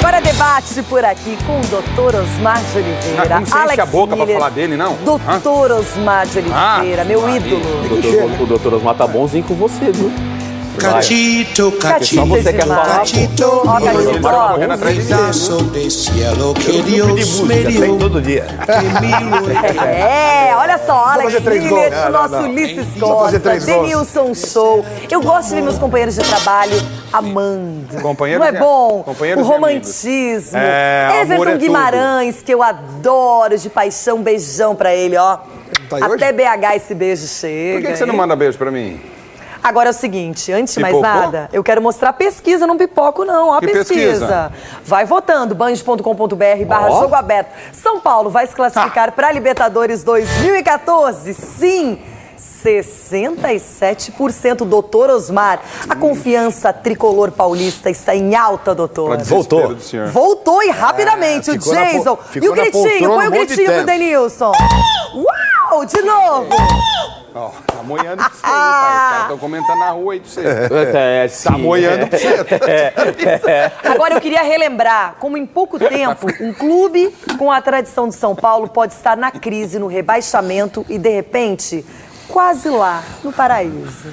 Agora debate por aqui com o Dr. Osmar de Oliveira. Não enche a boca pra falar dele, não? Dr. Osmar de Oliveira, meu ídolo. O Dr. Osmar tá bonzinho com você, viu? Catito, Catito, só você quer falar, Catito, Ó, Catito, ó. pedaço de cielo que Deus me dio. Todo dia. Olha só, Alex fazer 3 Miller, gols. nosso Não. Ulisses Só fazer Costa, 3 gols. Denilson Show. Eu gosto de ver meus companheiros de trabalho amando. Companheiros Não é e- bom? companheiros O e amigos. romantismo. Amor Everton é Guimarães, que eu adoro de paixão. Beijão pra ele, ó. Tá aí Até BH esse beijo chega. Por que você não hein? manda beijo pra mim? Agora é o seguinte, antes de mais Pipocou? nada, eu quero mostrar a pesquisa, não pipoco não, ó a Que pesquisa. pesquisa? Vai votando, band.com.br/jogo aberto. São Paulo vai se classificar para Libertadores 2014? Sim! 67%, doutor Osmar. A confiança tricolor paulista está em alta, doutor. Voltou. Do senhor. Voltou e rapidamente, o ficou na Jason. ficou E o na gritinho, poltrona põe o um monte de gritinho pro tempo. Denilson. Uau, de novo. Ó, tá moiando pra você, viu, pai? Os caras estão comentando na rua aí pra você. Tá moiando pra você. Agora eu queria relembrar como em pouco tempo um clube com a tradição de São Paulo pode estar na crise, no rebaixamento e de repente quase lá no paraíso.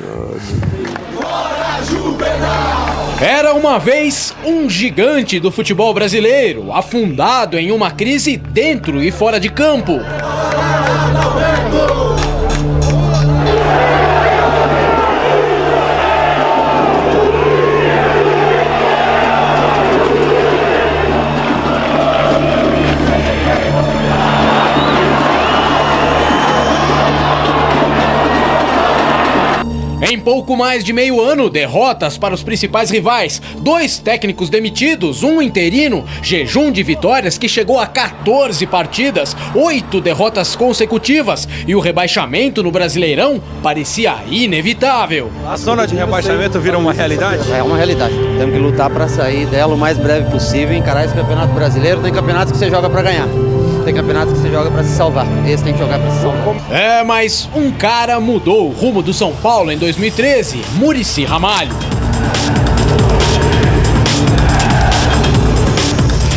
Era uma vez um gigante do futebol brasileiro, afundado em uma crise dentro e fora de campo. Em pouco mais de meio ano, derrotas para os principais rivais, 2 técnicos demitidos, um interino, jejum de vitórias que chegou a 14 partidas, 8 derrotas consecutivas e o rebaixamento no Brasileirão parecia inevitável. A zona de rebaixamento vira uma realidade? É uma realidade. Temos que lutar para sair dela o mais breve possível e encarar esse campeonato brasileiro. Tem campeonatos que você joga para ganhar. Tem campeonatos que você joga para se salvar. Esse tem que jogar para se salvar. Mas um cara mudou o rumo do São Paulo em 2013, Muricy Ramalho.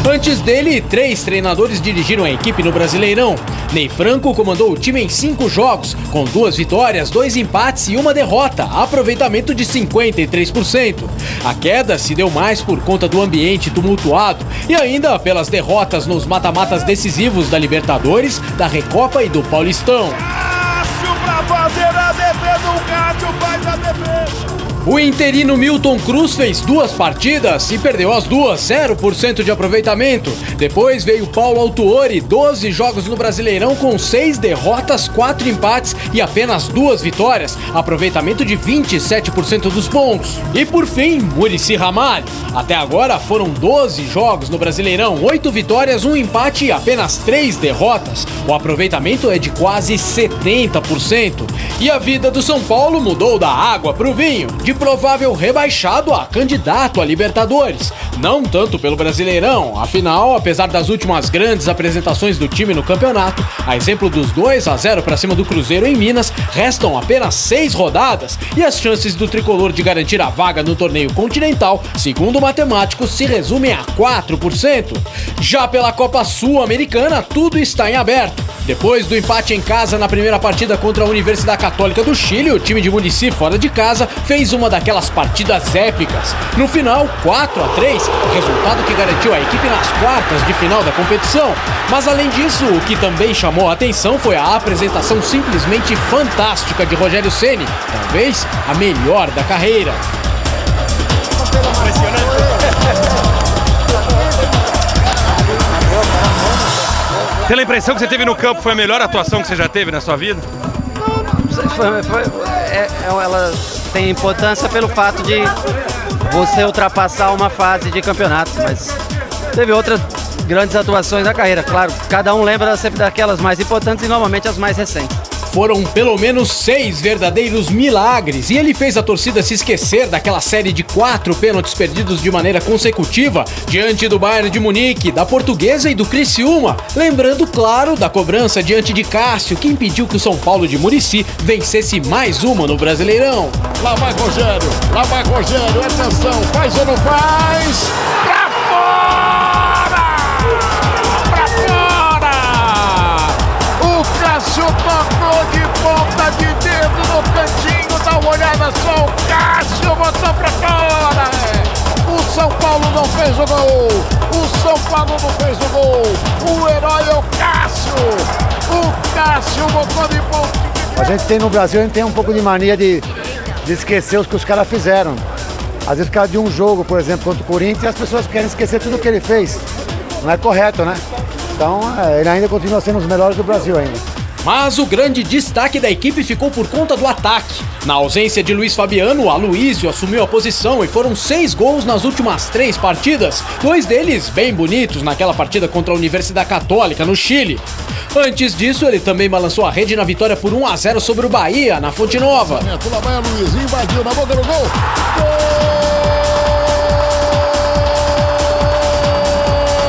Antes dele, 3 treinadores dirigiram a equipe no Brasileirão. Ney Franco comandou o time em 5 jogos, com 2 vitórias, 2 empates e 1 derrota, aproveitamento de 53%. A queda se deu mais por conta do ambiente tumultuado e ainda pelas derrotas nos mata-matas decisivos da Libertadores, da Recopa e do Paulistão. Cássio pra fazer a defesa, o Cássio faz a defesa. O interino Milton Cruz fez 2 partidas e perdeu as 2, 0% de aproveitamento. Depois veio Paulo Autuori, 12 jogos no Brasileirão com 6 derrotas, 4 empates e apenas 2 vitórias, aproveitamento de 27% dos pontos. E por fim, Muricy Ramalho. Até agora foram 12 jogos no Brasileirão, 8 vitórias, 1 empate e apenas 3 derrotas. O aproveitamento é de quase 70%. E a vida do São Paulo mudou da água pro vinho, de provável rebaixado a candidato a Libertadores. Não tanto pelo Brasileirão, afinal, apesar das últimas grandes apresentações do time no campeonato, a exemplo dos 2-0 para cima do Cruzeiro em Minas, restam apenas 6 rodadas e as chances do tricolor de garantir a vaga no torneio continental, segundo matemáticos, se resumem a 4%. Já pela Copa Sul-Americana, tudo está em aberto. Depois do empate em casa na primeira partida contra a Universidade Católica do Chile, o time de Muricy, fora de casa, fez uma daquelas partidas épicas. No final, 4-3, resultado que garantiu a equipe nas quartas de final da competição. Mas além disso, o que também chamou a atenção foi a apresentação simplesmente fantástica de Rogério Ceni, talvez a melhor da carreira. Pela impressão que você teve no campo, foi a melhor atuação que você já teve na sua vida? Ela tem importância pelo fato de você ultrapassar uma fase de campeonato, mas teve outras grandes atuações na carreira. Claro, cada um lembra sempre daquelas mais importantes e normalmente as mais recentes. Foram pelo menos 6 verdadeiros milagres e ele fez a torcida se esquecer daquela série de 4 pênaltis perdidos de maneira consecutiva diante do Bayern de Munique, da Portuguesa e do Criciúma. Lembrando, claro, da cobrança diante de Cássio, que impediu que o São Paulo de Muricy vencesse mais uma no Brasileirão. Lá vai Rogério, atenção, faz ou não faz? Pra fora! no cantinho, dá uma olhada só, o Cássio botou pra fora. O São Paulo não fez o gol. O São Paulo não fez o gol. O herói é o Cássio. O Cássio botou de pontinho. A gente tem no Brasil, a gente tem um pouco de mania de esquecer os que os caras fizeram. Às vezes, por causa de um jogo, por exemplo, contra o Corinthians, as pessoas querem esquecer tudo o que ele fez. Não é correto, né? Então, ele ainda continua sendo um dos melhores do Brasil ainda. Mas o grande destaque da equipe ficou por conta do ataque. Na ausência de Luiz Fabiano, o Aloísio assumiu a posição e foram 6 gols nas últimas 3 partidas. 2 deles bem bonitos naquela partida contra a Universidade Católica, no Chile. Antes disso, ele também balançou a rede na vitória por 1-0 sobre o Bahia, na Fonte Nova. Lá vai o Luiz, invadiu na boca do gol.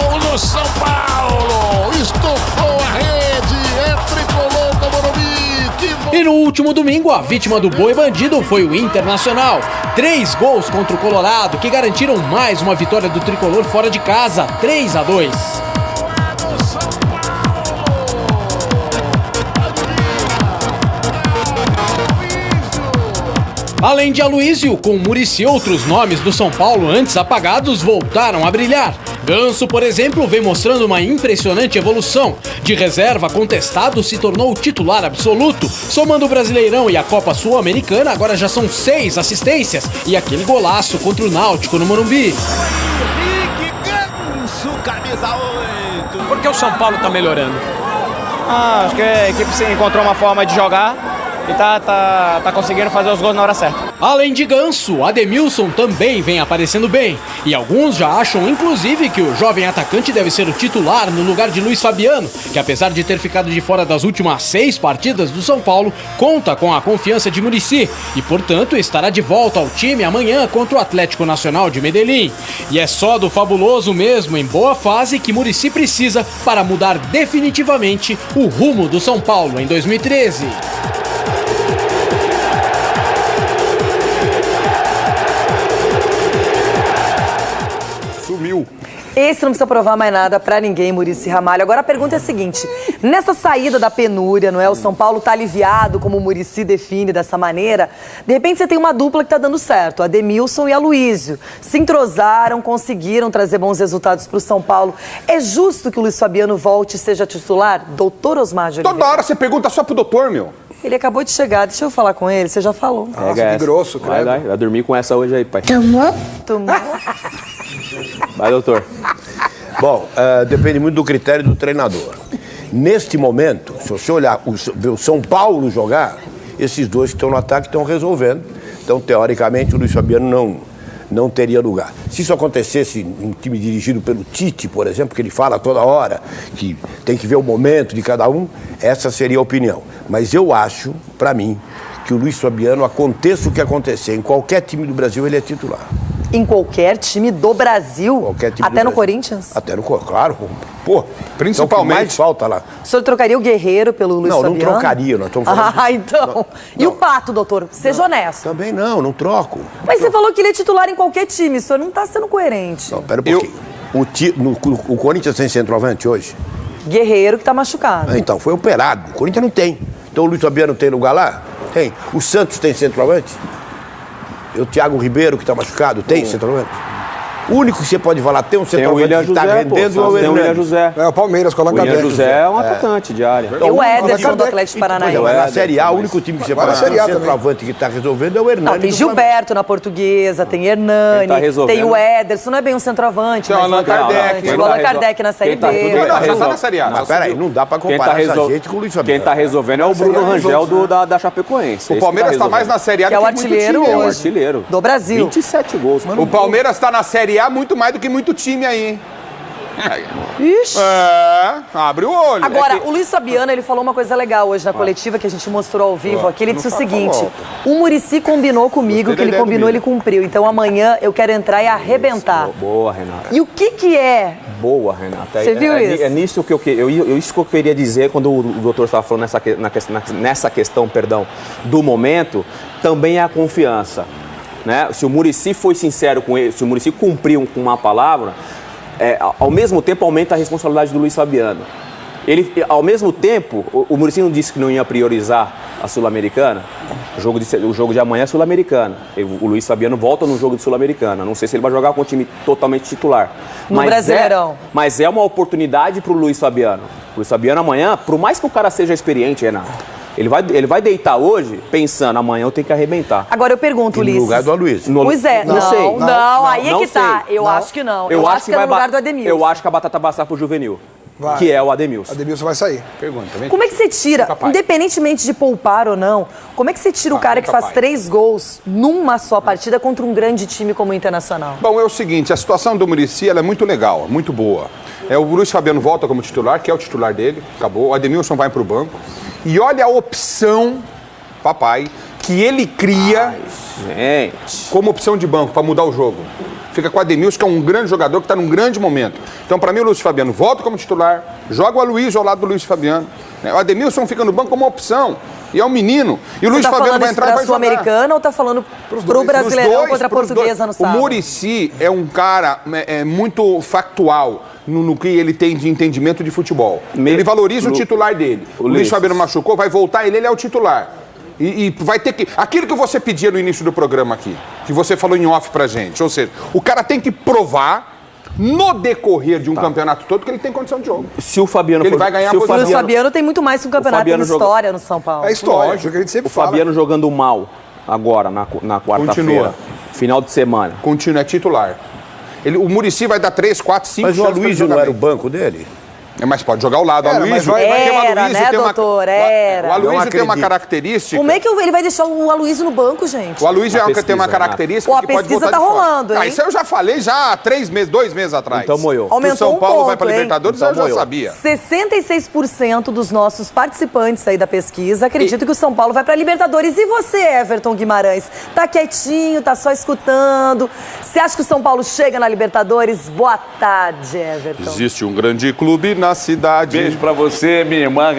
Gol do São Paulo! Estufou a rede, tricolor do Morumbi. E no último domingo, a vítima do boi bandido foi o Internacional. 3 gols contra o Colorado, que garantiram mais uma vitória do tricolor fora de casa, 3-2. Além de Aloísio, com Muricy, outros nomes do São Paulo antes apagados voltaram a brilhar. Ganso, por exemplo, vem mostrando uma impressionante evolução. De reserva contestado, se tornou titular absoluto. Somando o Brasileirão e a Copa Sul-Americana, agora já são 6 assistências. E aquele golaço contra o Náutico no Morumbi. Ganso, camisa 8. Por que o São Paulo tá melhorando? Acho que a equipe encontrou uma forma de jogar e tá conseguindo fazer os gols na hora certa. Além de Ganso, Ademilson também vem aparecendo bem. E alguns já acham, inclusive, que o jovem atacante deve ser o titular no lugar de Luiz Fabiano, que apesar de ter ficado de fora das últimas 6 partidas do São Paulo, conta com a confiança de Muricy e, portanto, estará de volta ao time amanhã contra o Atlético Nacional de Medellín. E é só do fabuloso mesmo, em boa fase, que Muricy precisa para mudar definitivamente o rumo do São Paulo em 2013. Esse não precisa provar mais nada pra ninguém, Muricy Ramalho. Agora a pergunta é a seguinte: nessa saída da penúria, não é? O São Paulo tá aliviado, como o Muricy define dessa maneira. De repente você tem uma dupla que tá dando certo, Ademilson e Aloísio. Se entrosaram, conseguiram trazer bons resultados pro São Paulo. É justo que o Luiz Fabiano volte e seja titular? Doutor Osmar de Oliveira. Toda hora você pergunta só pro doutor, meu. Ele acabou de chegar, deixa eu falar com ele, você já falou. Nossa, que grosso, cara. Vai dormir com essa hoje aí, pai. Tomou? Vai, doutor. Bom, depende muito do critério do treinador. Neste momento, se você olhar o São Paulo jogar, esses dois que estão no ataque estão resolvendo. Então, teoricamente, o Luiz Fabiano não teria lugar. Se isso acontecesse em um time dirigido pelo Tite, por exemplo, que ele fala toda hora que tem que ver o momento de cada um, essa seria a opinião. Mas eu acho, para mim, que o Luiz Fabiano, aconteça o que acontecer, em qualquer time do Brasil ele é titular. Em qualquer time do Brasil? Qualquer time até do no Brasil. Corinthians? Até no Corinthians, claro. Pô, principalmente. Então, o que mais falta lá. O senhor trocaria o Guerreiro pelo Luiz Fabiano? Não trocaria, nós estamos falando... então. Não. E o Pato, doutor? Seja honesto. Também não troco. Mas você falou que ele é titular em qualquer time, o senhor não está sendo coerente. Não, pera um pouquinho. O Corinthians tem centroavante hoje? Guerreiro que está machucado. Então, foi operado. O Corinthians não tem. Então o Luiz Fabiano tem lugar lá? Tem. O Santos tem centroavante? O Thiago Ribeiro, que está machucado, tem centroavante? O único que você pode falar, tem um centroavante que está rendendo é o Tem o William José. É o Palmeiras, coloca o William José é um atacante de área. E o Ederson do Atlético Paranaense. Na Série A, o único time que você pode falar, o centroavante que está resolvendo é o Hernani. Não, tem Gilberto na Portuguesa, tem Hernani, tem o Ederson, não é bem um centroavante, mas Allan Kardec. O Allan Kardec na Série B. Já tá na Série A. Mas peraí, não dá pra comparar essa gente com o Luiz Fabiano. Quem tá resolvendo é o Bruno Rangel da Chapecoense. O Palmeiras tá mais na Série A do que muito time. É o artilheiro do Brasil. 27 gols. Mano, o Palmeiras tá na Série A muito mais do que muito time aí, hein? Ixi. Abre o olho. Agora, o Luiz Fabiano, ele falou uma coisa legal hoje na coletiva que a gente mostrou ao vivo aqui. Ele disse o seguinte: o Muricy combinou comigo, que ele combinou, ele cumpriu. Então amanhã eu quero entrar e arrebentar. Boa, Renata. E o que é? Boa, Renata. Você viu isso? É nisso que isso que eu queria dizer quando o doutor estava falando nessa questão, do momento, também é a confiança. Né? Se o Muricy foi sincero com ele, se o Muricy cumpriu com uma palavra, ao mesmo tempo aumenta a responsabilidade do Luiz Fabiano. Ele, ao mesmo tempo, o Muricy não disse que não ia priorizar a Sul-Americana, o jogo de amanhã é Sul-Americana. O Luiz Fabiano volta no jogo de Sul-Americana. Não sei se ele vai jogar com o time totalmente titular. No Brasileirão. Mas é uma oportunidade pro Luiz Fabiano. O Luiz Fabiano amanhã, por mais que o cara seja experiente, Renato, ele vai deitar hoje pensando, amanhã eu tenho que arrebentar. Agora eu pergunto, Ulisses. No lugar do Aloysio. Pois é, não sei. Aí é que tá. Eu acho que não. Eu acho que é no lugar do Ademilson. Eu acho que a batata vai passar pro Juvenil. Vai. Que é o Ademilson. Ademilson vai sair. Pergunta, vem. Como é que você tira, independentemente de poupar ou não, como é que você tira o cara que faz 3 gols numa só partida contra um grande time como o Internacional? Bom, é o seguinte, a situação do Muricy ela é muito legal, muito boa. O Luiz Fabiano volta como titular, que é o titular dele, acabou. O Ademilson vai pro banco. E olha a opção, papai, que ele cria como opção de banco para mudar o jogo. Fica com o Ademilson, que é um grande jogador, que está num grande momento. Então, para mim, o Luiz Fabiano volta como titular, joga o Aloysio ao lado do Luiz Fabiano. O Ademilson fica no banco como uma opção. E é um menino. E o Luiz Fabiano vai entrar e vai jogar. Você tá falando isso pra Sul-Americana ou tá falando pro Brasileirão contra a Portuguesa no sábado? O Muricy é um cara muito factual no que ele tem de entendimento de futebol. Ele valoriza o titular dele. O Luiz Fabiano machucou, vai voltar, ele é o titular. E vai ter que... Aquilo que você pedia no início do programa aqui, que você falou em off pra gente, ou seja, o cara tem que provar no decorrer de um campeonato todo que ele tem condição de jogo. Se o Fabiano ele vai ganhar o Fabiano tem muito mais que um campeonato em história no São Paulo. É história, que a gente sempre fala. O Fabiano jogando mal agora, na quarta-feira. Final de semana. Continua, é titular. O Muricy vai dar 3, 4, 5 Mas o Aloysio não era o banco dele? Mas pode jogar ao lado. O Aloysio Era. O Aloysio tem uma característica. Como é que ele vai deixar o Aloysio no banco, gente? O Aloysio tem uma característica que pode voltar de fora. A pesquisa tá rolando, hein? Isso eu já falei já há 2 meses atrás. Então moiou. Aumentou o São Paulo ponto, vai pra Libertadores, então eu já sabia. 66% dos nossos participantes aí da pesquisa acreditam que o São Paulo vai pra Libertadores. E você, Everton Guimarães? Tá quietinho, tá só escutando. Você acha que o São Paulo chega na Libertadores? Boa tarde, Everton. Existe um grande clube na cidade. Beijo pra você, minha irmã.